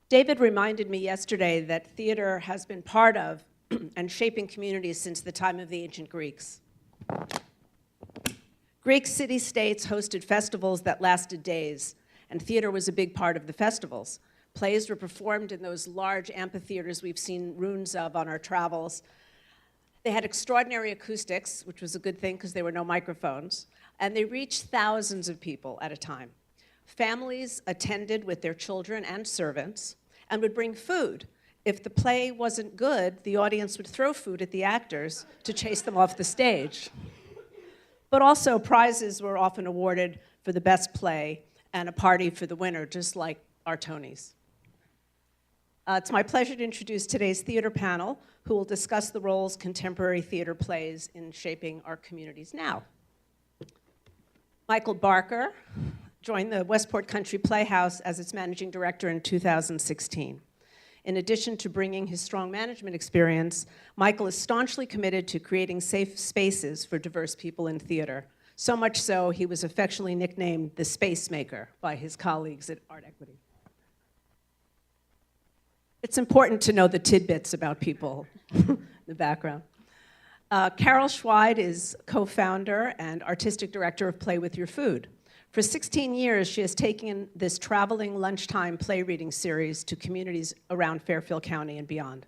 David reminded me yesterday that theater has been part of and shaping communities since the time of the ancient Greeks. Greek city-states hosted festivals that lasted days, and theater was a big part of the festivals. Plays were performed in those large amphitheaters we've seen ruins of on our travels. They had extraordinary acoustics, which was a good thing because there were no microphones, and they reached thousands of people at a time. Families attended with their children and servants and would bring food. If the play wasn't good, the audience would throw food at the actors to chase them off the stage. But also, prizes were often awarded for the best play and a party for the winner, just like our Tonys. It's my pleasure to introduce today's theater panel, who will discuss the roles contemporary theater plays in shaping our communities now. Michael Barker joined the Westport Country Playhouse as its managing director in 2016. In addition to bringing his strong management experience, Michael is staunchly committed to creating safe spaces for diverse people in theater. So much so, he was affectionately nicknamed the Space Maker by his colleagues at Art Equity. It's important to know the tidbits about people in the background. Carol Schweid is co-founder and artistic director of Play With Your Food. For 16 years, she has taken this traveling lunchtime play reading series to communities around Fairfield County and beyond.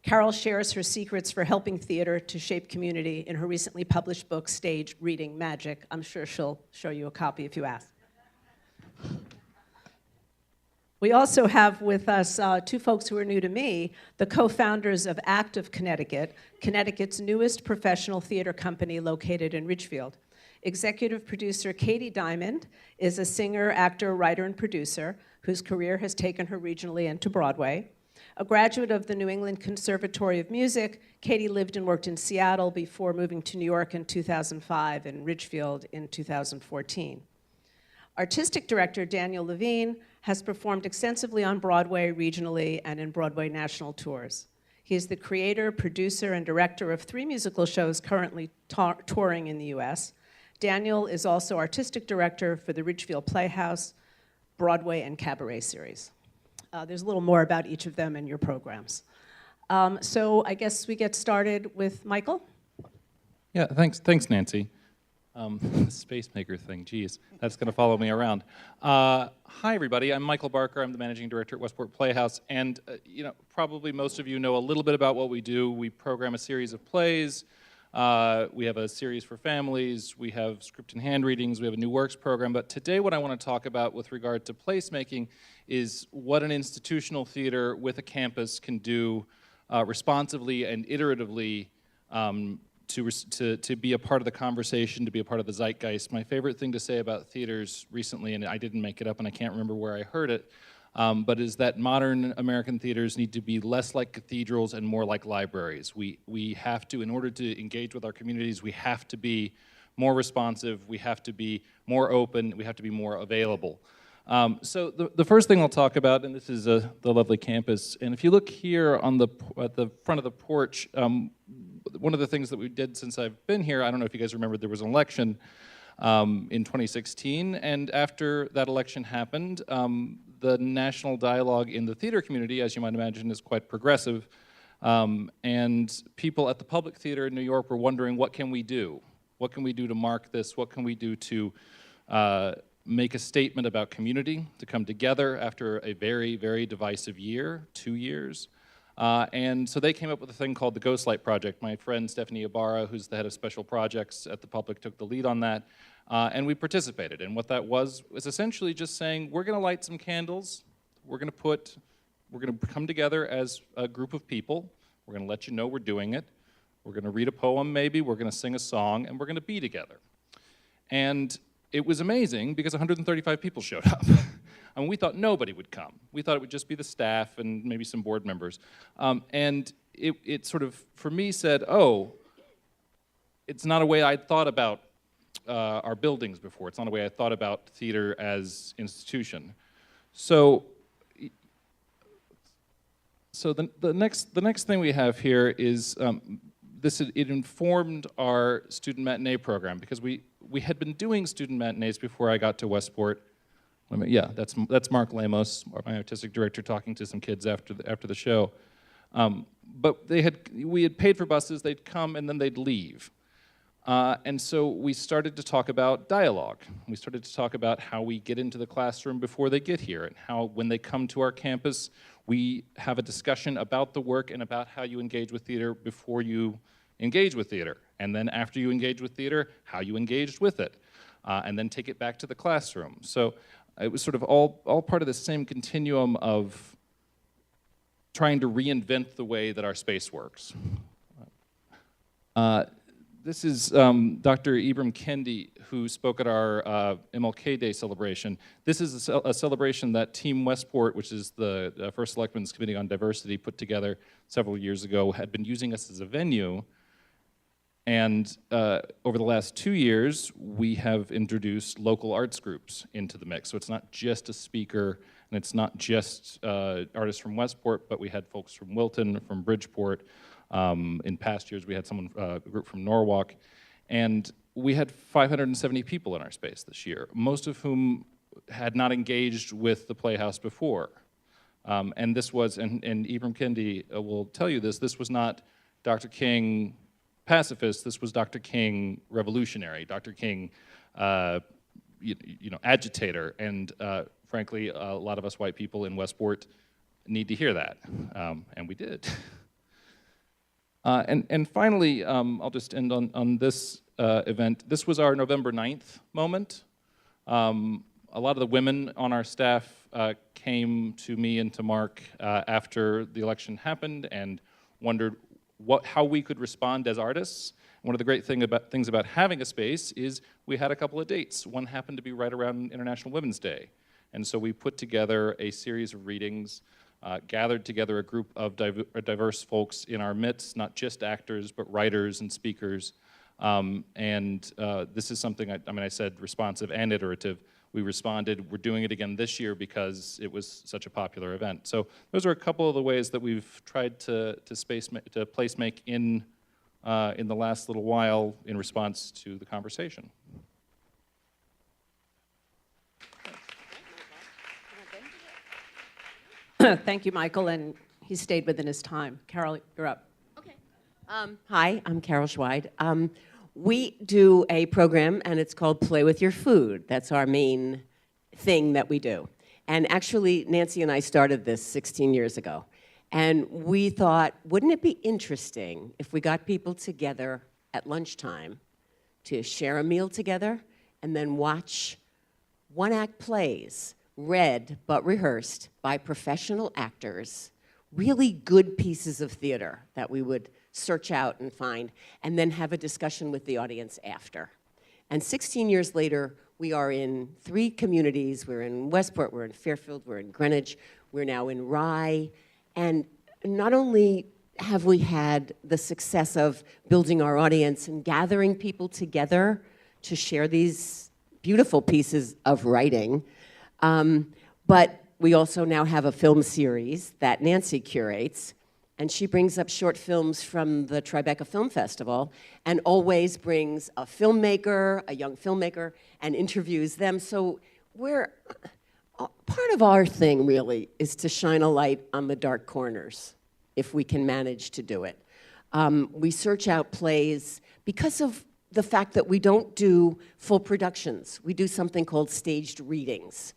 Carol shares her secrets for helping theater to shape community in her recently published book, Stage Reading Magic. I'm sure she'll show you a copy if you ask. We also have with us two folks who are new to me, the co-founders of Act of Connecticut, Connecticut's newest professional theater company located in Ridgefield. Executive producer Katie Diamond is a singer, actor, writer, and producer whose career has taken her regionally and to Broadway. A graduate of the New England Conservatory of Music, Katie lived and worked in Seattle before moving to New York in 2005 and Ridgefield in 2014. Artistic director Daniel Levine has performed extensively on Broadway regionally and in Broadway national tours. He is the creator, producer, and director of 3 musical shows currently touring in the US. Daniel is also artistic director for the Ridgefield Playhouse, Broadway, and Cabaret series. There's a little more about each of them in your programs. So I guess we get started with Michael. Yeah, thanks Nancy. The Space Maker thing, geez, that's going to follow me around. Hi, everybody. I'm Michael Barker. I'm the managing director at Westport Playhouse, and probably most of you know a little bit about what we do. We program a series of plays. We have a series for families. We have script and hand readings. We have a new works program. But today, what I want to talk about with regard to placemaking is what an institutional theater with a campus can do responsively and iteratively to be a part of the conversation, to be a part of the zeitgeist. My favorite thing to say about theaters recently, and I didn't make it up and I can't remember where I heard it, but is that modern American theaters need to be less like cathedrals and more like libraries. We have to, in order to engage with our communities, we have to be more responsive, we have to be more open, we have to be more available. So the first thing I'll talk about, and this is the lovely campus, and if you look here at the front of the porch, one of the things that we did since I've been here, I don't know if you guys remember, there was an election in 2016, and after that election happened, the national dialogue in the theater community, as you might imagine, is quite progressive, and people at the Public Theater in New York were wondering, what can we do? What can we do to mark this? What can we do to make a statement about community, to come together after a very, very divisive year, 2 years? And so they came up with a thing called the Ghostlight Project. My friend Stephanie Ibarra, who's the head of special projects at the Public, took the lead on that. And we participated. And what that was essentially just saying, we're going to light some candles. We're going to come together as a group of people. We're going to let you know we're doing it. We're going to read a poem maybe. We're going to sing a song. And we're going to be together. And it was amazing because 135 people showed up. I mean, we thought nobody would come. We thought it would just be the staff and maybe some board members. And it sort of, for me, said, oh, it's not a way I'd thought about our buildings before. It's not a way I thought about theater as institution. So the next thing we have here is it informed our student matinee program, because we had been doing student matinees before I got to Westport, Yeah, that's Mark Lamos, my artistic director, talking to some kids after the show. But we had paid for buses. They'd come and then they'd leave. And so we started to talk about dialogue. We started to talk about how we get into the classroom before they get here, and how when they come to our campus, we have a discussion about the work and about how you engage with theater before you engage with theater. And then after you engage with theater, how you engaged with it. And then take it back to the classroom. So it was sort of all part of the same continuum of trying to reinvent the way that our space works. This is Dr. Ibram Kendi, who spoke at our MLK Day celebration. This is a celebration that Team Westport, which is the First Selectmen's Committee on Diversity, put together several years ago, had been using us as a venue. And over the last 2 years, we have introduced local arts groups into the mix. So it's not just a speaker, and it's not just artists from Westport, but we had folks from Wilton, from Bridgeport. In past years, we had a group from Norwalk. And we had 570 people in our space this year, most of whom had not engaged with the Playhouse before. And this was, and Ibram Kendi will tell you this was not Dr. King pacifist, this was Dr. King revolutionary, Dr. King agitator, and frankly, a lot of us white people in Westport need to hear that, and we did. And finally, I'll just end on this event. This was our November 9th moment. A lot of the women on our staff came to me and to Mark after the election happened and wondered how we could respond as artists. One of the great things about having a space is we had a couple of dates. One happened to be right around International Women's Day. And so we put together a series of readings, gathered together a group of diverse folks in our midst, not just actors, but writers and speakers. This is something, I said responsive and iterative. We responded. We're doing it again this year because it was such a popular event. So those are a couple of the ways that we've tried to placemake in the last little while in response to the conversation. Thank you, Michael, and he stayed within his time. Carol, you're up. Okay. Hi, I'm Carol Schweid. We do a program, and it's called Play With Your Food. That's our main thing that we do. And actually, Nancy and I started this 16 years ago. And we thought, wouldn't it be interesting if we got people together at lunchtime to share a meal together and then watch one-act plays, read but rehearsed by professional actors, really good pieces of theater that we would search out and find, and then have a discussion with the audience after. And 16 years later, we are in 3 communities. We're in Westport, we're in Fairfield, we're in Greenwich, we're now in Rye. And not only have we had the success of building our audience and gathering people together to share these beautiful pieces of writing, but we also now have a film series that Nancy curates, and she brings up short films from the Tribeca Film Festival and always brings a filmmaker, a young filmmaker, and interviews them. So part of our thing really is to shine a light on the dark corners, if we can manage to do it. We search out plays because of the fact that we don't do full productions. We do something called staged readings.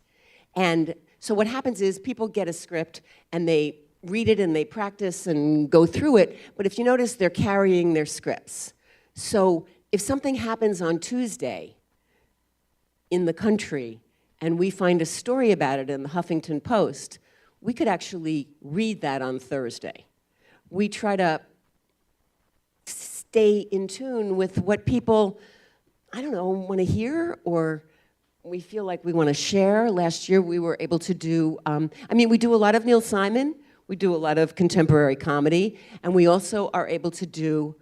And so what happens is people get a script and they read it and they practice and go through it, but if you notice, they're carrying their scripts. So if something happens on Tuesday in the country and we find a story about it in the Huffington Post, we could actually read that on Thursday. We try to stay in tune with what people, want to hear, or we feel like we want to share. Last year we were able to do, we do a lot of Neil Simon, we do a lot of contemporary comedy, and we also are able to do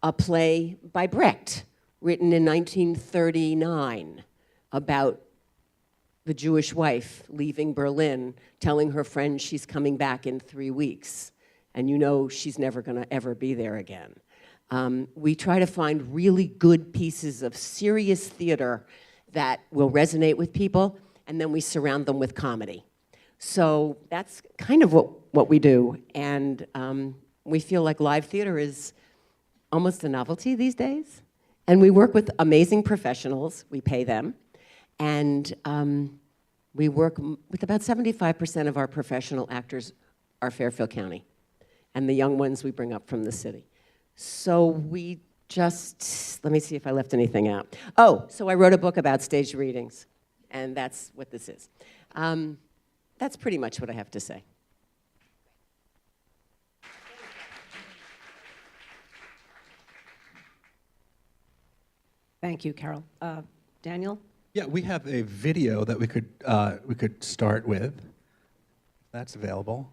a play by Brecht, written in 1939, about the Jewish wife leaving Berlin, telling her friend she's coming back in 3 weeks, and she's never going to ever be there again. We try to find really good pieces of serious theater that will resonate with people, and then we surround them with comedy. So that's kind of what we do, and we feel like live theater is almost a novelty these days. And we work with amazing professionals, we pay them, and we work with about 75% of our professional actors are Fairfield County, and the young ones we bring up from the city. So we just, let me see if I left anything out. Oh, so I wrote a book about stage readings, and that's what this is. That's pretty much what I have to say. Thank you, Carol. Daniel? Yeah, we have a video that we could start with. That's available.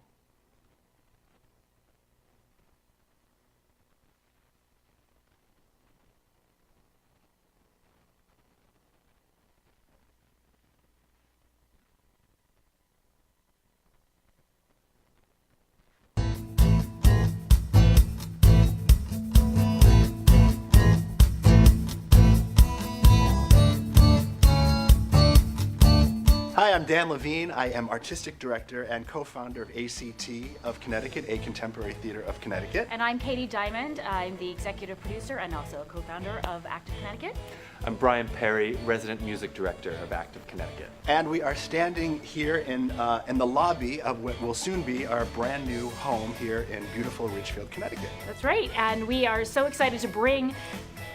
Hi, I'm Dan Levine. I am Artistic Director and co-founder of ACT of Connecticut, a contemporary theater of Connecticut. And I'm Katie Diamond. I'm the executive producer and also a co-founder of Active Connecticut. I'm Brian Perry, resident music director of Active Connecticut. And we are standing here in the lobby of what will soon be our brand new home here in beautiful Ridgefield, Connecticut. That's right. And we are so excited to bring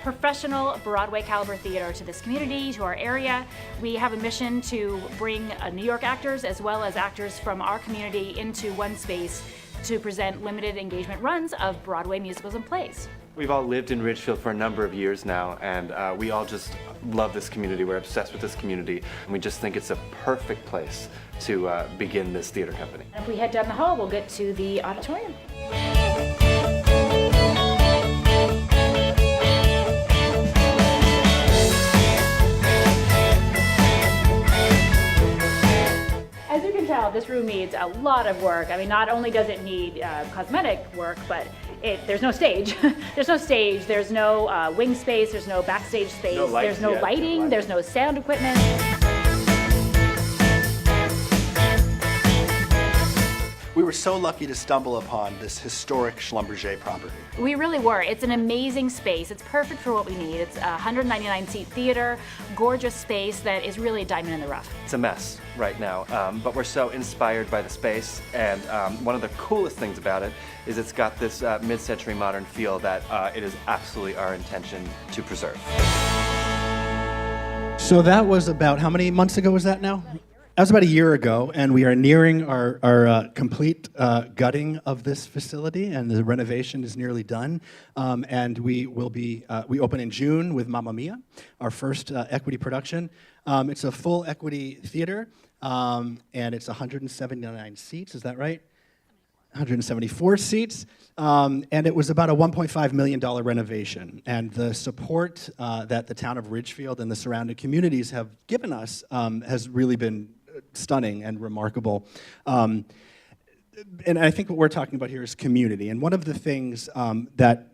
professional Broadway caliber theater to this community, to our area. We have a mission to bring New York actors as well as actors from our community into one space to present limited engagement runs of Broadway musicals and plays. We've all lived in Ridgefield for a number of years now, and we all just love this community. We're obsessed with this community, and we just think it's a perfect place to begin this theater company. If we head down the hall, we'll get to the auditorium. As you can tell, this room needs a lot of work. I mean, not only does it need cosmetic work, but there's no stage. There's no stage, there's no wing space, there's no backstage space, there's no lighting, there's no sound equipment. We were so lucky to stumble upon this historic Schlumberger property. We really were. It's an amazing space. It's perfect for what we need. It's a 199-seat theater, gorgeous space that is really a diamond in the rough. It's a mess right now, but we're so inspired by the space, and one of the coolest things about it is it's got this mid-century modern feel that it is absolutely our intention to preserve. So that was about, how many months ago was that now? That was about a year ago, and we are nearing our complete gutting of this facility, and the renovation is nearly done. And we open in June with Mamma Mia, our first equity production. It's a full equity theater, and it's 179 seats, is that right? 174 seats, and it was about a $1.5 million renovation. And the support that the town of Ridgefield and the surrounding communities have given us has really been stunning and remarkable. And I think what we're talking about here is community. And one of the things that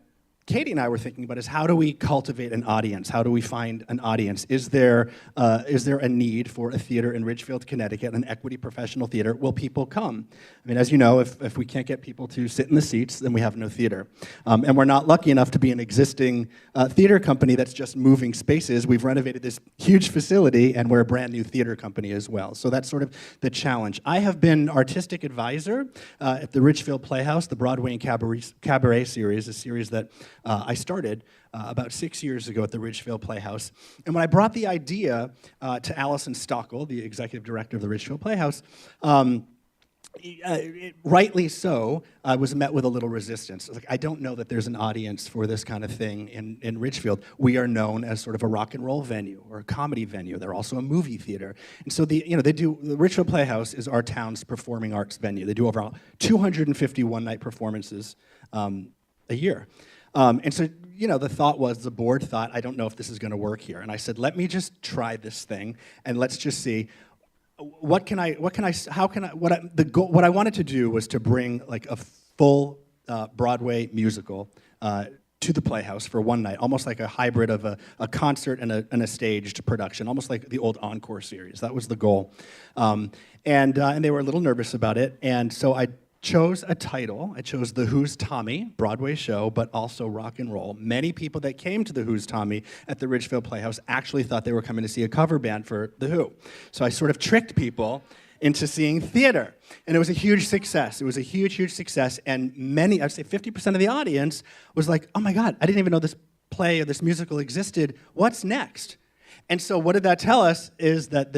Katie and I were thinking about is, how do we cultivate an audience? How do we find an audience? Is there a need for a theater in Ridgefield, Connecticut, an equity professional theater? Will people come? I mean, as you know, if we can't get people to sit in the seats, then we have no theater. And we're not lucky enough to be an existing theater company that's just moving spaces. We've renovated this huge facility, and we're a brand new theater company as well. So that's sort of the challenge. I have been artistic advisor at the Ridgefield Playhouse, the Broadway and Cabaret series, a series that I started about 6 years ago at the Ridgefield Playhouse. And when I brought the idea to Allison Stockel, the executive director of the Ridgefield Playhouse, rightly so, I was met with a little resistance. Like, I don't know that there's an audience for this kind of thing in Ridgefield. We are known as sort of a rock and roll venue or a comedy venue. They're also a movie theater. And so the Ridgefield Playhouse is our town's performing arts venue. They do over 250 one-night performances a year. And so, the thought was, the board thought, I don't know if this is going to work here. And I said, let me just try this thing, and let's just see what I wanted to do was to bring like a full Broadway musical to the Playhouse for one night, almost like a hybrid of a concert and a staged production, almost like the old Encore series. That was the goal. And they were a little nervous about it, and so I chose a title. I chose The Who's Tommy, Broadway show, but also rock and roll. Many people that came to The Who's Tommy at the Ridgefield Playhouse actually thought they were coming to see a cover band for The Who. So I sort of tricked people into seeing theater. And it was a huge success. It was a huge, huge success. And many, I'd say 50% of the audience was like, oh my God, I didn't even know this play or this musical existed. What's next? And so what did that tell us is that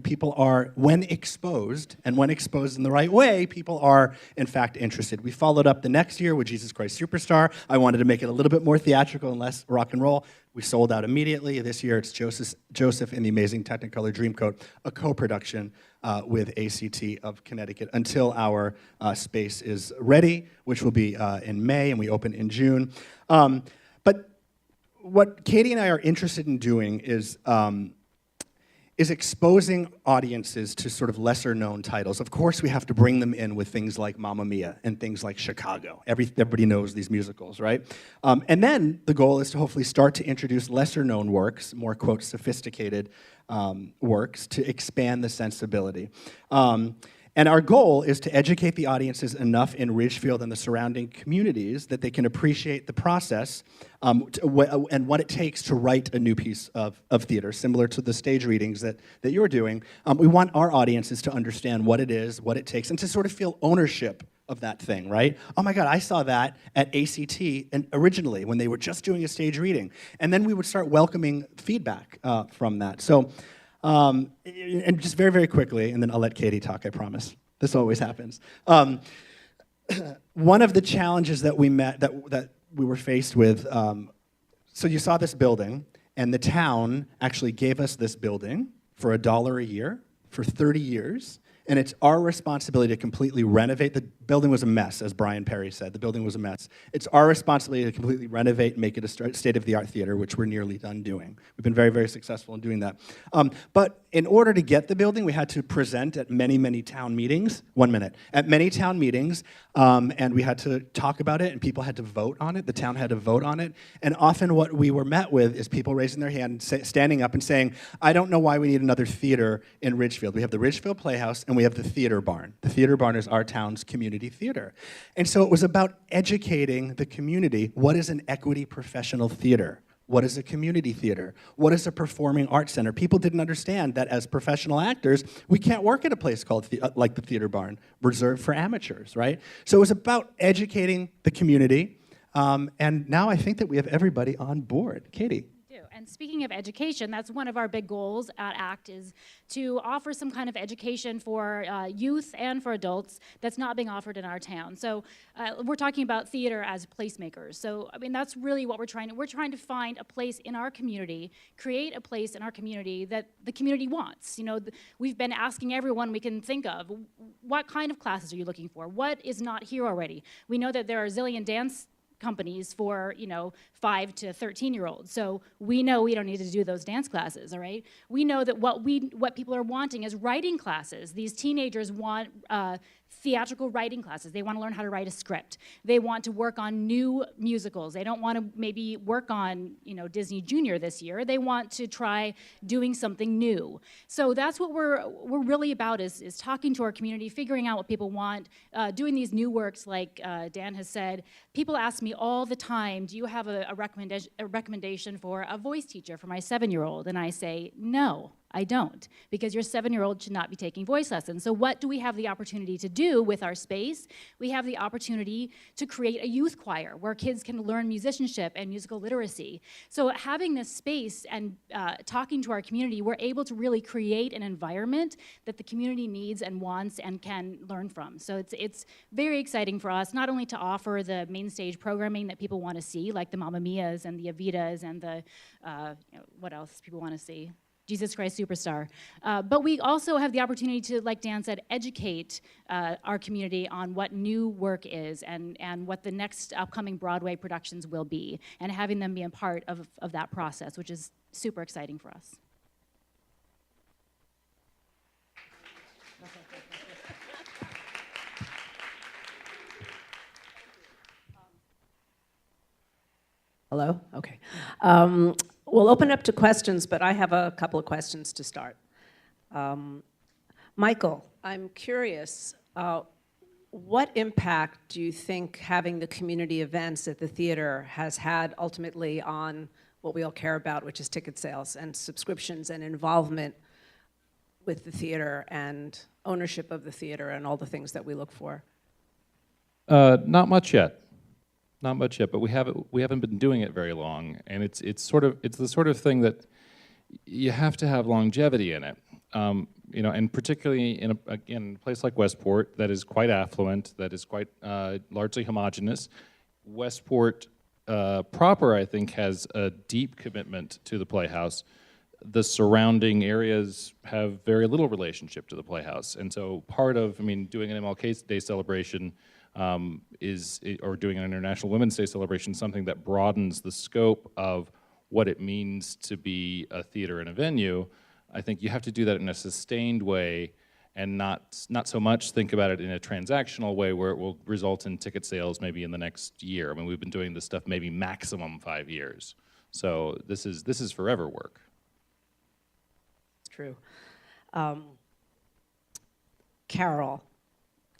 people are, when exposed, and when exposed in the right way, people are, in fact, interested. We followed up the next year with Jesus Christ Superstar. I wanted to make it a little bit more theatrical and less rock and roll. We sold out immediately. This year it's Joseph and the Amazing Technicolor Dreamcoat, a co-production with ACT of Connecticut until our space is ready, which will be in May, and we open in June. But what Katie and I are interested in doing is exposing audiences to sort of lesser-known titles. Of course, we have to bring them in with things like Mamma Mia and things like Chicago. Everybody knows these musicals, right? And then the goal is to hopefully start to introduce lesser-known works, more, quote, sophisticated works, to expand the sensibility. And our goal is to educate the audiences enough in Ridgefield and the surrounding communities that they can appreciate the process and what it takes to write a new piece of theater, similar to the stage readings that you're doing. We want our audiences to understand what it is, what it takes, and to sort of feel ownership of that thing, right? Oh my God, I saw that at ACT and originally when they were just doing a stage reading. And then we would start welcoming feedback from that. So. And just very, very quickly, and then I'll let Katie talk, I promise. This always happens. One of the challenges that we met, that we were faced with, so you saw this building, and the town actually gave us this building for $1 a year for 30 years. And it's our responsibility to completely renovate. The building was a mess, as Brian Perry said. The building was a mess. It's our responsibility to completely renovate and make it a state-of-the-art theater, which we're nearly done doing. We've been very, very successful in doing that. But in order to get the building, we had to present at many, many town meetings. 1 minute. At many town meetings, and we had to talk about it, and people had to vote on it. The town had to vote on it. And often what we were met with is people raising their hand, standing up and saying, I don't know why we need another theater in Ridgefield. We have the Ridgefield Playhouse, and we have the Theater Barn. The Theater Barn is our town's community theater. And so it was about educating the community. What is an equity professional theater? What is a community theater? What is a performing arts center? People didn't understand that as professional actors, we can't work at a place called like the Theater Barn, reserved for amateurs, right? So it was about educating the community. And now I think that we have everybody on board. Katie. And speaking of education, that's one of our big goals at ACT, is to offer some kind of education for youth and for adults that's not being offered in our town. So we're talking about theater as placemakers. So I mean, that's really what we're trying to find a place in our community, create a place in our community that the community wants. You know, we've been asking everyone we can think of, what kind of classes are you looking for? What is not here already? We know that there are a zillion dance companies for, 5 to 13-year-olds. So we know we don't need to do those dance classes, all right? We know that what people are wanting is writing classes. These teenagers want theatrical writing classes. They want to learn how to write a script. They want to work on new musicals. They don't want to maybe work on, Disney Junior this year. They want to try doing something new. So that's what we're really about, is talking to our community, figuring out what people want, doing these new works like Dan has said. People ask me all the time, do you have a recommendation for a voice teacher for my 7-year-old? And I say, no. I don't, because your 7-year-old should not be taking voice lessons. So what do we have the opportunity to do with our space? We have the opportunity to create a youth choir where kids can learn musicianship and musical literacy. So having this space and talking to our community, we're able to really create an environment that the community needs and wants and can learn from. So it's very exciting for us, not only to offer the main stage programming that people want to see, like the Mamma Mias and the Evitas and the, what else people want to see? Jesus Christ Superstar. But we also have the opportunity to, like Dan said, educate our community on what new work is and what the next upcoming Broadway productions will be, and having them be a part of that process, which is super exciting for us. Hello? Okay. We'll open up to questions, but I have a couple of questions to start. Michael, I'm curious, what impact do you think having the community events at the theater has had ultimately on what we all care about, which is ticket sales and subscriptions and involvement with the theater and ownership of the theater and all the things that we look for? Not much yet. Not much yet, but we haven't been doing it very long, and it's the sort of thing that you have to have longevity in it. And particularly in a place like Westport that is quite affluent, that is quite largely homogenous. Westport proper, I think, has a deep commitment to the Playhouse. The surrounding areas have very little relationship to the Playhouse, and so part of, doing an MLK Day celebration or doing an International Women's Day celebration, something that broadens the scope of what it means to be a theater and a venue. I think you have to do that in a sustained way and not so much think about it in a transactional way where it will result in ticket sales maybe in the next year. We've been doing this stuff maybe maximum 5 years. So this is forever work. It's true. Carol,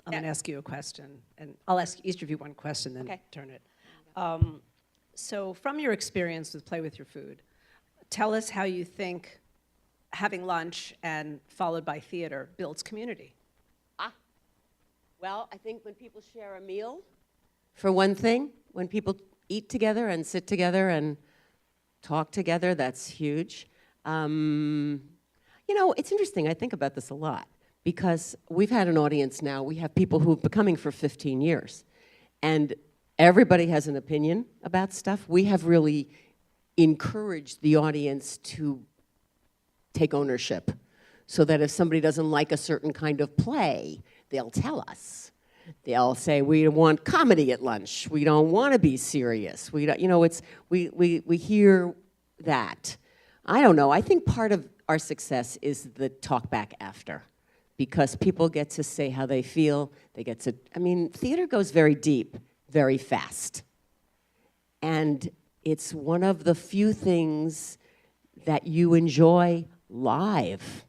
I'm going to ask you a question, and I'll ask each of you one question, then turn it. So from your experience with Play With Your Food, tell us how you think having lunch and followed by theater builds community. Well, I think when people share a meal, for one thing, when people eat together and sit together and talk together, that's huge. It's interesting, I think about this a lot, because we've had an audience now, we have people who've been coming for 15 years, and everybody has an opinion about stuff. We have really encouraged the audience to take ownership, so that if somebody doesn't like a certain kind of play, they'll tell us. They'll say, we want comedy at lunch. We don't want to be serious. We don't, we hear that. I don't know. I think part of our success is the talk back after, because people get to say how they feel. They get to, theater goes very deep, very fast. And it's one of the few things that you enjoy live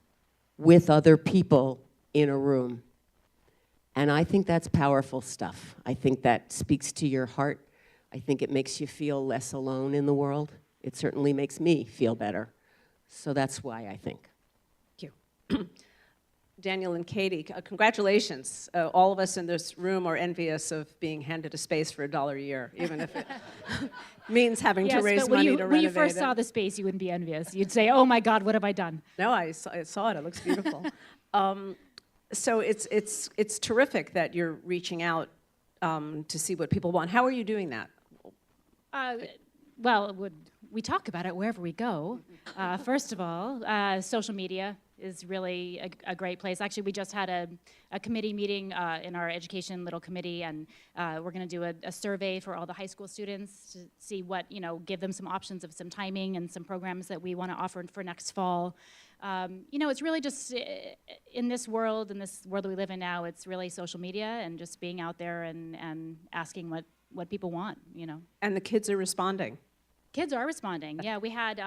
with other people in a room. And I think that's powerful stuff. I think that speaks to your heart. I think it makes you feel less alone in the world. It certainly makes me feel better. So that's why I think. Thank you. Daniel and Katie, congratulations. All of us in this room are envious of being handed a space for $1 a year, even if it means having to raise money to renovate it. When you first saw the space, you wouldn't be envious. You'd say, oh my God, what have I done? No, I saw it. It looks beautiful. So it's terrific that you're reaching out to see what people want. How are you doing that? We talk about it wherever we go. First of all, social media is really a great place. Actually, we just had a committee meeting in our education little committee, and we're going to do a survey for all the high school students to see what, give them some options of some timing and some programs that we want to offer for next fall. It's really just in this world that we live in now, it's really social media and just being out there and asking what people want, And the kids are responding. Kids are responding. Yeah, we had,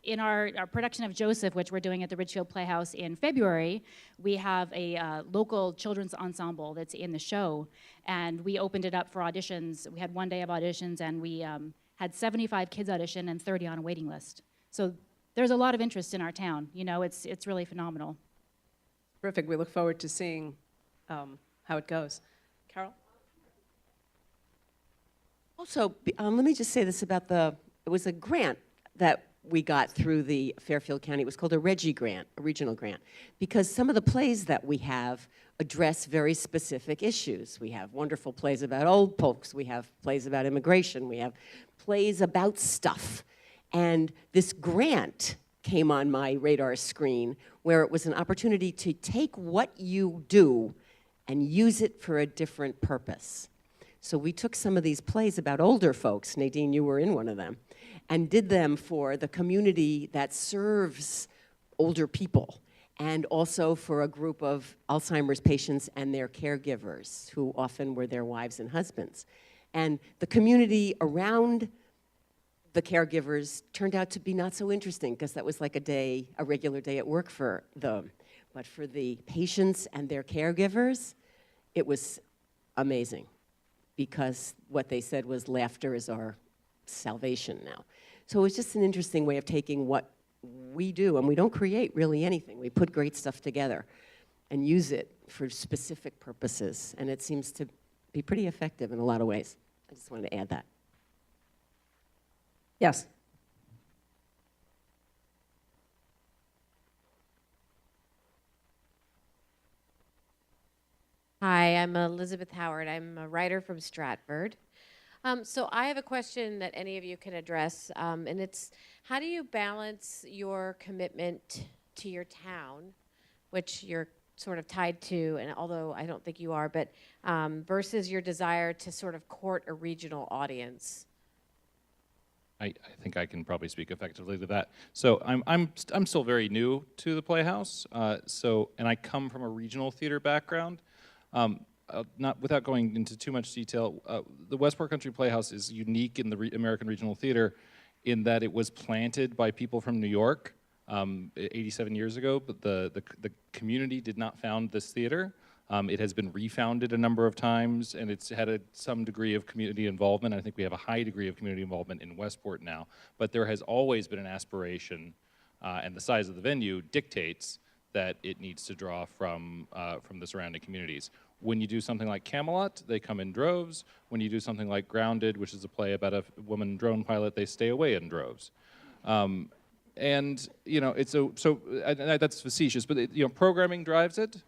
in our production of Joseph, which we're doing at the Ridgefield Playhouse in February, we have a local children's ensemble that's in the show, and we opened it up for auditions. We had one day of auditions, and we had 75 kids audition and 30 on a waiting list. So there's a lot of interest in our town. It's really phenomenal. Terrific. We look forward to seeing how it goes. Carol? Also, let me just say this about it was a grant that we got through the Fairfield County. It was called a Reggie grant, a regional grant, because some of the plays that we have address very specific issues. We have wonderful plays about old folks. We have plays about immigration. We have plays about stuff. And this grant came on my radar screen where it was an opportunity to take what you do and use it for a different purpose. So we took some of these plays about older folks, Nadine, you were in one of them, and did them for the community that serves older people, and also for a group of Alzheimer's patients and their caregivers, who often were their wives and husbands. And the community around the caregivers turned out to be not so interesting because that was like a regular day at work for them. But for the patients and their caregivers, it was amazing because what they said was laughter is our salvation now. So it was just an interesting way of taking what we do, and we don't create really anything. We put great stuff together and use it for specific purposes, and it seems to be pretty effective in a lot of ways. I just wanted to add that. Yes. Hi, I'm Elizabeth Howard. I'm a writer from Stratford. So I have a question that any of you can address, and it's how do you balance your commitment to your town, which you're sort of tied to, and although I don't think you are, but versus your desire to sort of court a regional audience? I think I can probably speak effectively to that. So I'm still very new to the Playhouse. And I come from a regional theater background. Not without going into too much detail, the Westport Country Playhouse is unique in the American regional theater in that it was planted by people from New York 87 years ago, but the community did not found this theater. It has been refounded a number of times, and it's had some degree of community involvement. I think we have a high degree of community involvement in Westport now, but there has always been an aspiration, and the size of the venue dictates that it needs to draw from the surrounding communities. When you do something like Camelot, they come in droves. When you do something like Grounded, which is a play about a woman drone pilot, they stay away in droves. And you know, that's facetious, but programming drives it.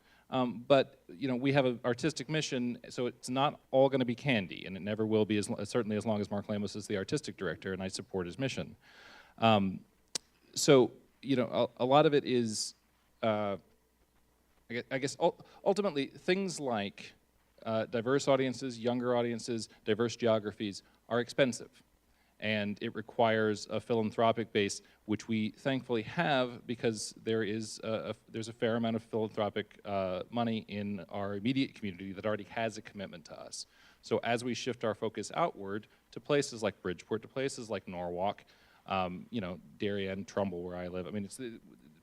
But we have an artistic mission, so it's not all going to be candy, and it never will be, certainly as long as Mark Lamos is the artistic director, and I support his mission. So a lot of it is, I guess, ultimately things like diverse audiences, younger audiences, diverse geographies are expensive. And it requires a philanthropic base, which we thankfully have because there's a fair amount of philanthropic money in our immediate community that already has a commitment to us. So as we shift our focus outward to places like Bridgeport, to places like Norwalk, Darien, Trumbull, where I live, I mean,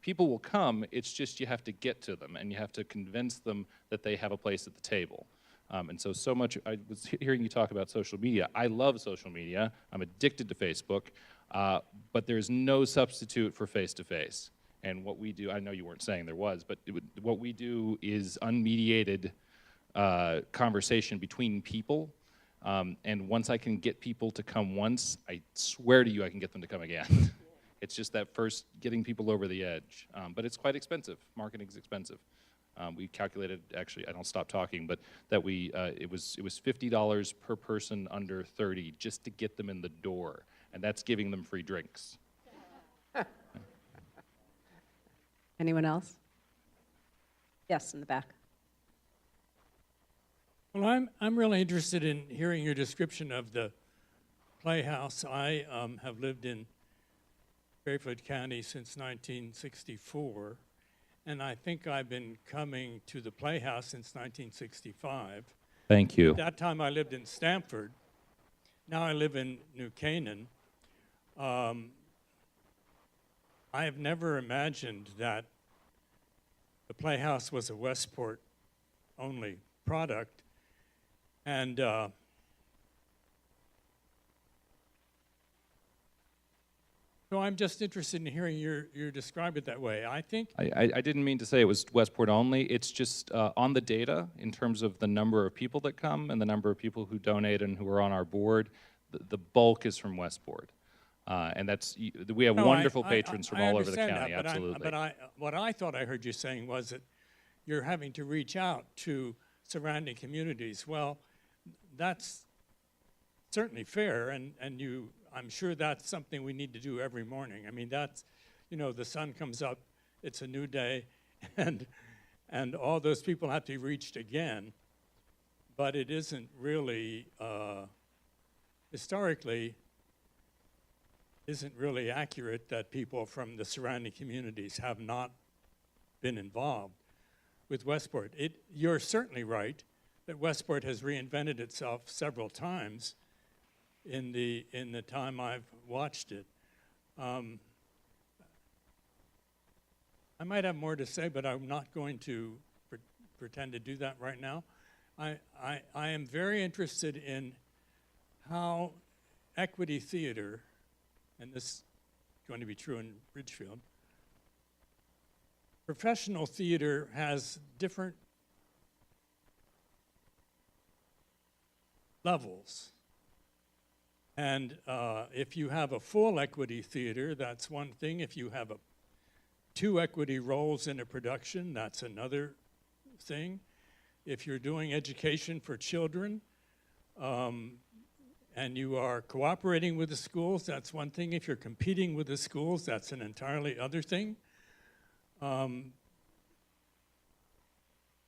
people will come, it's just you have to get to them and you have to convince them that they have a place at the table. And so much, I was hearing you talk about social media. I love social media. I'm addicted to Facebook, but there's no substitute for face-to-face. And what we do, I know you weren't saying there was, but what we do is unmediated conversation between people. And once I can get people to come once, I swear to you I can get them to come again. It's just that first getting people over the edge. But it's quite expensive. Marketing's expensive. We calculated, actually, I don't stop talking, but that it was $50 per person under 30 just to get them in the door, and that's giving them free drinks. Anyone else? Yes, in the back. Well, I'm really interested in hearing your description of the Playhouse. I have lived in Fairfield County since 1964. And I think I've been coming to the Playhouse since 1965. Thank you. At that time, I lived in Stamford. Now I live in New Canaan. I have never imagined that the Playhouse was a Westport-only product. And so I'm just interested in hearing you describe it that way. I think I didn't mean to say it was Westport only. It's just on the data in terms of the number of people that come and the number of people who donate and who are on our board. The bulk is from Westport, and we have wonderful patrons from all over the county. That, absolutely. What I thought I heard you saying was that you're having to reach out to surrounding communities. Well, that's certainly fair, and I'm sure that's something we need to do every morning. I mean, that's, the sun comes up, it's a new day, and all those people have to be reached again. But it isn't really, historically, isn't really accurate that people from the surrounding communities have not been involved with Westport. You're certainly right that Westport has reinvented itself several times. in the time I've watched it. I might have more to say, but I'm not going to pretend to do that right now. I am very interested in how equity theater, and this is going to be true in Ridgefield, professional theater has different levels. And if you have a full equity theater, that's one thing. If you have 2 equity roles in a production, that's another thing. If you're doing education for children, and you are cooperating with the schools, that's one thing. If you're competing with the schools, that's an entirely other thing.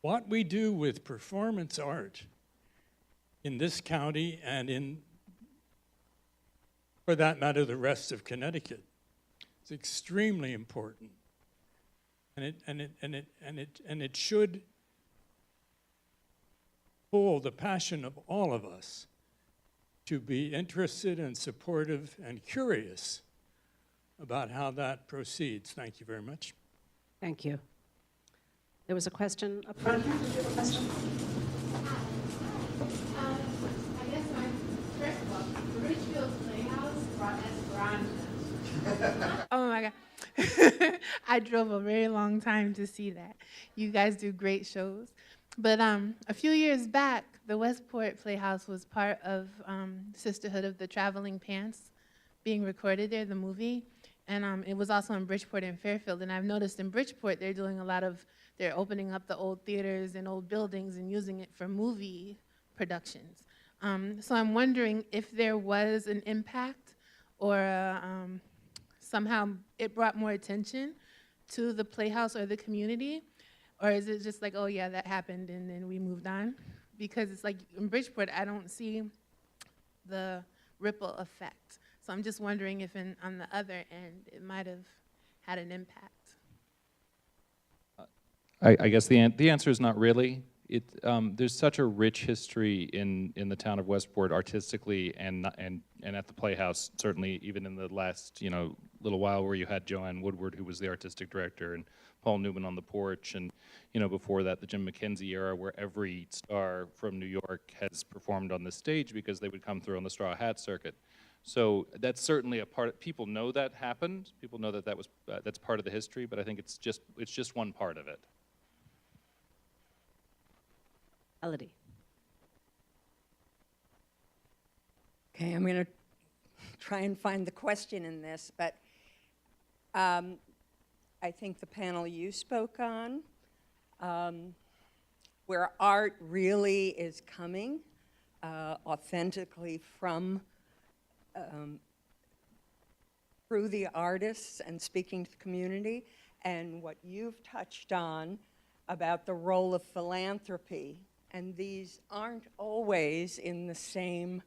What we do with performance art in this county and for that matter, the rest of Connecticut, is extremely important, and it should pull the passion of all of us to be interested and supportive and curious about how that proceeds. Thank you very much. Thank you. There was a question up front. Did you have a question? I guess my first of all, the Ridgefield Playhouse brought Esperanza. Oh my God. I drove a very long time to see that. You guys do great shows. But a few years back, the Westport Playhouse was part of Sisterhood of the Traveling Pants being recorded there, the movie. And it was also in Bridgeport and Fairfield. And I've noticed in Bridgeport, they're doing they're opening up the old theaters and old buildings and using it for movie productions. So I'm wondering if there was an impact or somehow it brought more attention to the Playhouse or the community, or is it just like, oh yeah, that happened and then we moved on? Because it's like in Bridgeport, I don't see the ripple effect. So I'm just wondering if on the other end, it might have had an impact. I guess the answer is not really. There's such a rich history in the town of Westport artistically and at the Playhouse, certainly even in the last little while where you had Joanne Woodward, who was the artistic director, and Paul Newman on the porch, and before that the Jim McKenzie era, where every star from New York has performed on the stage because they would come through on the straw hat circuit. So that's certainly a part. People know that happened. People know that's part of the history. But I think it's just one part of it. Elodie. Okay, I'm going to try and find the question in this, but I think the panel you spoke on, where art really is coming authentically from through the artists and speaking to the community, and what you've touched on about the role of philanthropy. And these aren't always in the same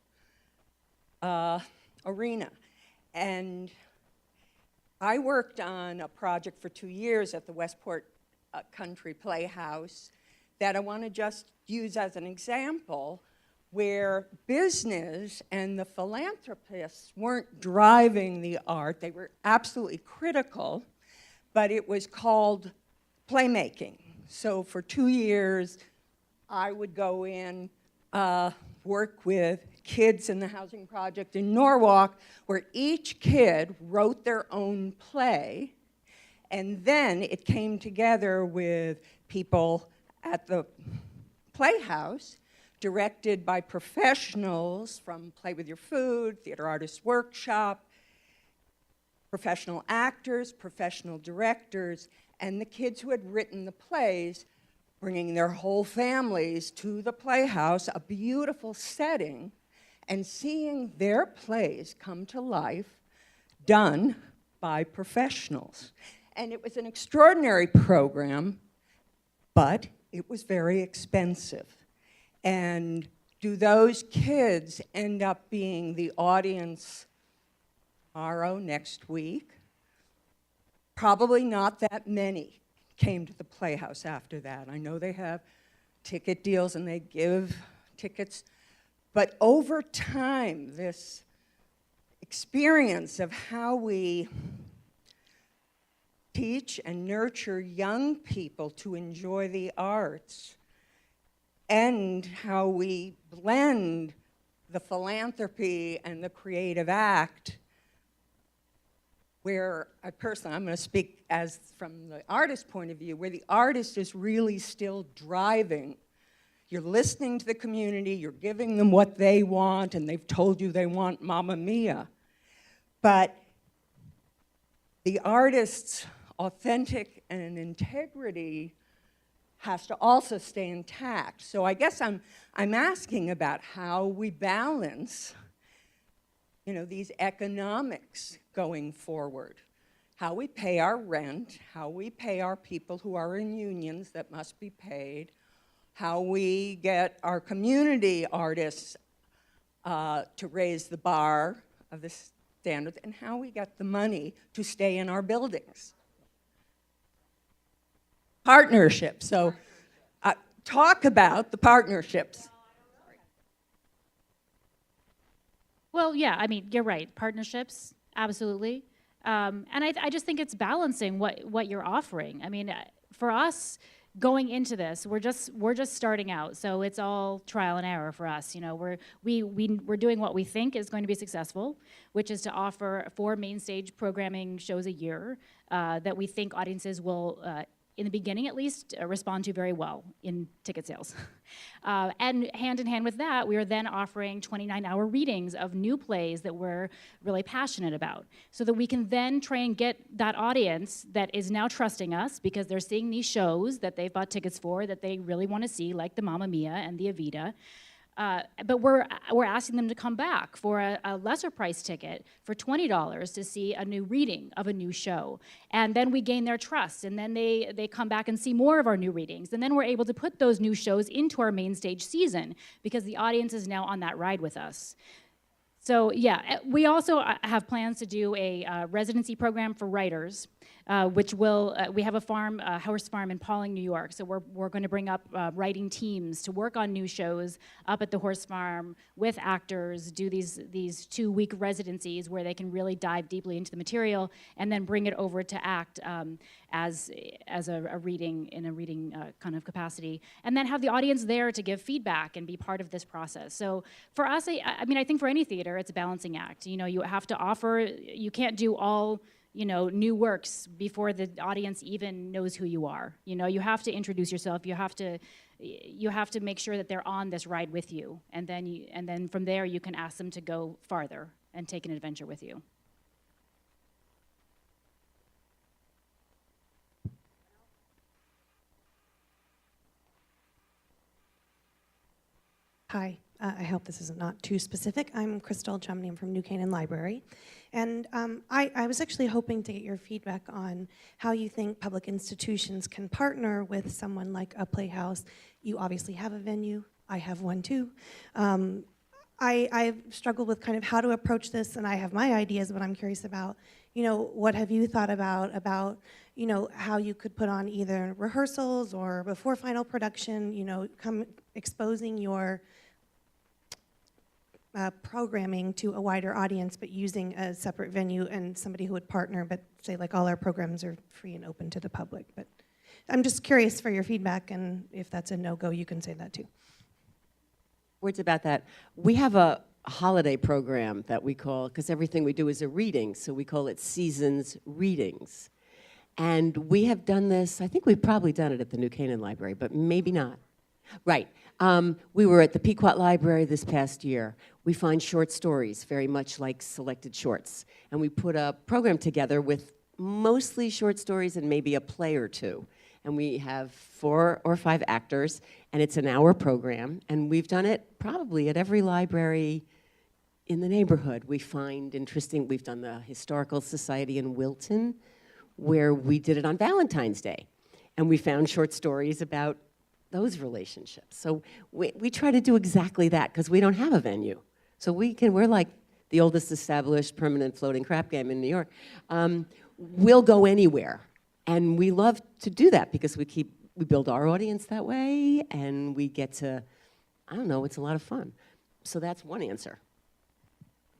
arena. And I worked on a project for 2 years at the Westport Country Playhouse that I want to just use as an example, where business and the philanthropists weren't driving the art. They were absolutely critical, but it was called Placemaking. So for 2 years, I would go in, work with kids in the housing project in Norwalk, where each kid wrote their own play, and then it came together with people at the Playhouse, directed by professionals from Play With Your Food, Theater Artists Workshop, professional actors, professional directors, and the kids who had written the plays, bringing their whole families to the Playhouse, a beautiful setting, and seeing their plays come to life, done by professionals. And it was an extraordinary program, but it was very expensive. And do those kids end up being the audience tomorrow, next week? Probably not that many came to the Playhouse after that. I know they have ticket deals and they give tickets, but over time, this experience of how we teach and nurture young people to enjoy the arts, and how we blend the philanthropy and the creative act, where I'm going to speak as from the artist's point of view, where the artist is really still driving. You're listening to the community, you're giving them what they want, and they've told you they want Mamma Mia. But the artist's authentic and integrity has to also stay intact. So I guess I'm asking about how we balance, these economics going forward. How we pay our rent, how we pay our people who are in unions that must be paid, how we get our community artists to raise the bar of the standards, and how we get the money to stay in our buildings. Partnerships. So talk about the partnerships. Well, yeah, I mean, you're right. Partnerships, absolutely. And I just think it's balancing what you're offering. I mean, for us, going into this, we're just starting out, so it's all trial and error for us. We're doing what we think is going to be successful, which is to offer 4 main stage programming shows a year that we think audiences will, in the beginning at least, respond to very well in ticket sales. And hand in hand with that, we are then offering 29-hour readings of new plays that we're really passionate about, so that we can then try and get that audience that is now trusting us because they're seeing these shows that they've bought tickets for that they really want to see, like the Mamma Mia and the Evita. But we're asking them to come back for a lesser price ticket for $20 to see a new reading of a new show. And then we gain their trust, and then they come back and see more of our new readings. And then we're able to put those new shows into our main stage season because the audience is now on that ride with us. So yeah, we also have plans to do a residency program for writers, which will, we have a horse farm in Pawling, New York, so we're going to bring up writing teams to work on new shows up at the horse farm with actors, do these 2-week residencies where they can really dive deeply into the material and then bring it over to ACT as a reading, in a reading kind of capacity, and then have the audience there to give feedback and be part of this process. So for us, I mean, I think for any theater, it's a balancing act. You have to offer, you can't do all, new works before the audience even knows who you are. You have to introduce yourself. You have to make sure that they're on this ride with you, and then from there you can ask them to go farther and take an adventure with you. Hi, I hope this is not too specific. I'm Crystal Chumney. I'm from New Canaan Library. And I was actually hoping to get your feedback on how you think public institutions can partner with someone like a Playhouse. You obviously have a venue. I have one too. I've struggled with kind of how to approach this, and I have my ideas, but I'm curious about, what have you thought about, how you could put on either rehearsals or before final production, exposing your programming to a wider audience, but using a separate venue and somebody who would partner, but say like all our programs are free and open to the public. But I'm just curious for your feedback, and if that's a no-go, you can say that too. Words about that. We have a holiday program that we call, because everything we do is a reading, so we call it Seasons Readings. And we have done this, I think we've probably done it at the New Canaan Library, but maybe not. Right. We were at the Pequot Library this past year. We find short stories, very much like selected shorts. And we put a program together with mostly short stories and maybe a play or two. And we have 4 or 5 actors, and it's an hour program. And we've done it probably at every library in the neighborhood. We find interesting, we've done the Historical Society in Wilton, where we did it on Valentine's Day. And we found short stories about those relationships. So we try to do exactly that because we don't have a venue. So we're like the oldest established permanent floating crap game in New York. We'll go anywhere. And we love to do that because we build our audience that way, and we get to, I don't know, it's a lot of fun. So that's one answer.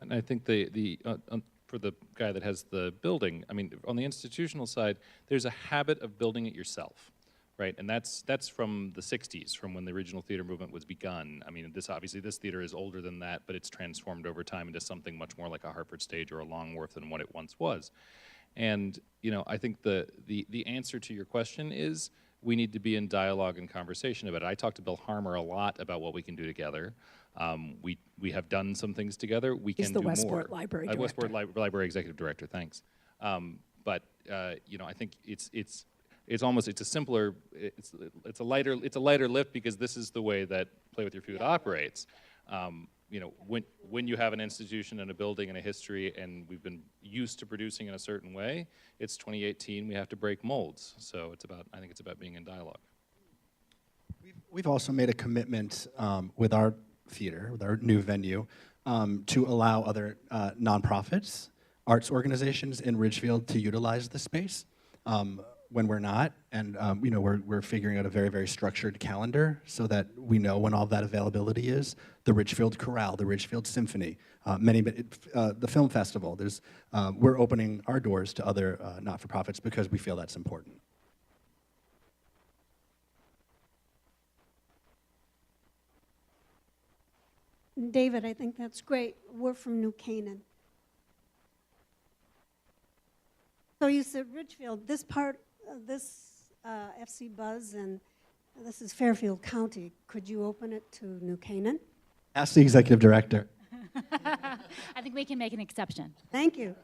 And I think for the guy that has the building, I mean, on the institutional side, there's a habit of building it yourself, right? And that's from the 60s, from when the original theater movement was begun. I mean, obviously this theater is older than that, but it's transformed over time into something much more like a Hartford Stage or a Longworth than what it once was. And I think the answer to your question is we need to be in dialogue and conversation about it. I talked to Bill Harmer a lot about what we can do together. We have done some things together. We can do more. He's the Westport Library Director. Westport Library Executive Director. Thanks. But I think it's a simpler, it's a lighter lift because this is the way that Play With Your Food operates. When you have an institution and a building and a history and we've been used to producing in a certain way, it's 2018, we have to break molds. So I think it's about being in dialogue. We've also made a commitment with our theater, with our new venue, to allow other nonprofits, arts organizations in Ridgefield to utilize the space when we're not. And we're figuring out a very, very structured calendar so that we know when all that availability is. The Ridgefield Chorale, the Ridgefield Symphony, the film festival. We're opening our doors to other not-for-profits because we feel that's important. David, I think that's great. We're from New Canaan. So you said Ridgefield, this part of this FC Buzz, and this is Fairfield County. Could you open it to New Canaan? Ask the executive director. I think we can make an exception. Thank you.